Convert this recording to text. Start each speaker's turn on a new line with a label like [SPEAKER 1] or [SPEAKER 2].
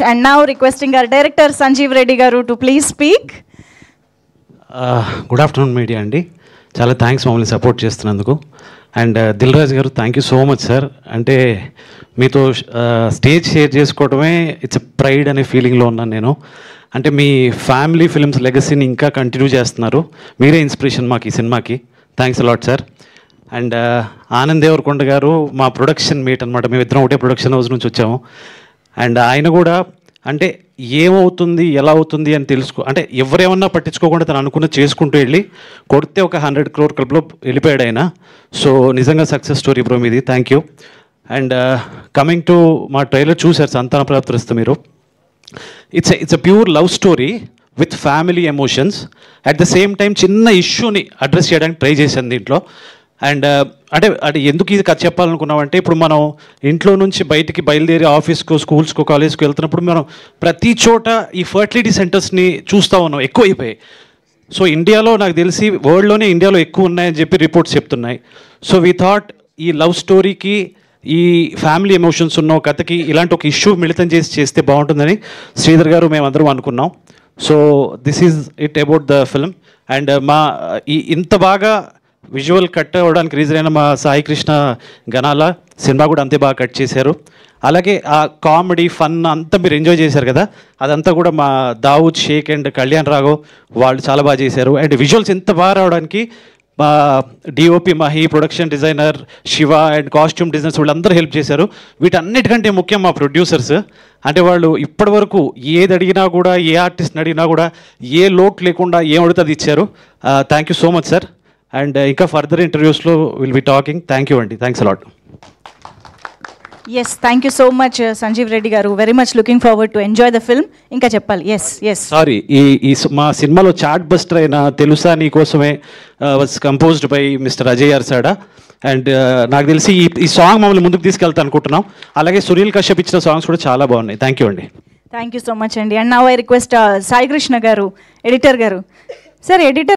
[SPEAKER 1] And now requesting our director Sanjeev Reddy garu to please speak.
[SPEAKER 2] Good afternoon media అండి, చాలా thanks మమ్మల్ని support చేస్తున్నందుకు. And Dil Raju గారు thank you so much sir. అంటే మీతో stage share చేసుకోవడమే ఇట్స్ ప్రైడ్ అనే ఫీలింగ్లో ఉన్నాను నేను. అంటే మీ ఫ్యామిలీ ఫిల్మ్స్ లెగసీని ఇంకా కంటిన్యూ చేస్తున్నారు, మీరే ఇన్స్పిరేషన్ మాకు ఈ సినిమాకి. Thanks a lot sir. And Anand Deverakonda garu మా ప్రొడక్షన్ మేట్ అనమాట, మేమిద్దరం ఒకటే ప్రొడక్షన్ హౌస్ నుంచి వచ్చాము. అండ్ ఆయన కూడా అంటే ఏమవుతుంది ఎలా అవుతుంది అని అంటే ఎవరేమన్నా పట్టించుకోకుండా తను అనుకున్న చేసుకుంటూ వెళ్ళి కొడితే ఒక 100 crore క్లబ్లో వెళ్ళిపోయాడు ఆయన. సో నిజంగా సక్సెస్ స్టోరీ బ్రో మీది, thank you. And coming to మా ట్రైలర్ చూశారు సంతాన ప్రాప్తిస్తూ మీరు. It's a pure love story with family emotions. At the same time చిన్న ఇష్యూని అడ్రస్ చేయడానికి ట్రై చేశాను దీంట్లో. అండ్ అంటే ఎందుకు ఇది కథ చెప్పాలనుకున్నామంటే, ఇప్పుడు మనం ఇంట్లో నుంచి బయటికి బయలుదేరి ఆఫీస్కో స్కూల్స్కో కాలేజ్కో వెళ్తున్నప్పుడు మనం ప్రతి చోట ఈ ఫర్టిలిటీ సెంటర్స్ని చూస్తూ ఉన్నాం, ఎక్కువ అయిపోయాయి. సో ఇండియాలో నాకు తెలిసి వరల్డ్లోనే ఇండియాలో ఎక్కువ ఉన్నాయని చెప్పి రిపోర్ట్స్ చెప్తున్నాయి. సో వీ థాట్ ఈ లవ్ స్టోరీకి ఈ ఫ్యామిలీ ఎమోషన్స్ ఉన్న కథకి ఇలాంటి ఒక ఇష్యూ మిళితం చేస్తే బాగుంటుందని శ్రీధర్ గారు మేమందరం అనుకున్నాం. So this is it about the film. And ఇంత బాగా విజువల్ కట్ అవ్వడానికి రీజన్ అయిన మా సాయి కృష్ణ గణాల సినిమా కూడా అంతే బాగా కట్ చేశారు. అలాగే ఆ కామెడీ ఫన్ అంతా మీరు ఎంజాయ్ చేశారు కదా, అదంతా కూడా మా దావుద్ షేక్ అండ్ కళ్యాణ్ రాఘవ్ వాళ్ళు చాలా బాగా చేశారు. అండ్ విజువల్స్ ఎంత బాగా రావడానికి మా DOP Mahi, production designer Shiva and costume designers వీళ్ళందరూ హెల్ప్ చేశారు. వీటన్నిటికంటే ముఖ్యం మా ప్రొడ్యూసర్స్. అంటే వాళ్ళు ఇప్పటి వరకు ఏది అడిగినా కూడా, ఏ ఆర్టిస్ట్ని అడిగినా కూడా ఏ లోటు లేకుండా ఏం అడిగితే అది ఇచ్చారు. Thank you so much sir. And ఇంకా ఫర్దర్ ఇంటర్వ్యూస్లో will be talking. Thank you అండి, thanks a lot.
[SPEAKER 1] Yes, thank you so much Sanjeev Reddy garu. Very much looking forward to enjoy the film. Inka cheppali. Yes.
[SPEAKER 2] Sorry, ఈ మా సినిమాలో chartbuster అయిన తెలుసా నీకోసమే was composed by mister Ajay Arsada. And నాకు తెలిసి ఈ సాంగ్ మమ్మల్ని ముందుకు తీసుకెళ్తా అనుకుంటున్నాం. అలాగే సునీల్ కశ్యప్ ఇచ్చిన సాంగ్స్ కూడా చాలా బాగున్నాయి. థ్యాంక్ యూ అండి.
[SPEAKER 1] Thank you so much అండి. And now I request Sai Krishna garu, editor garu. Sir, editor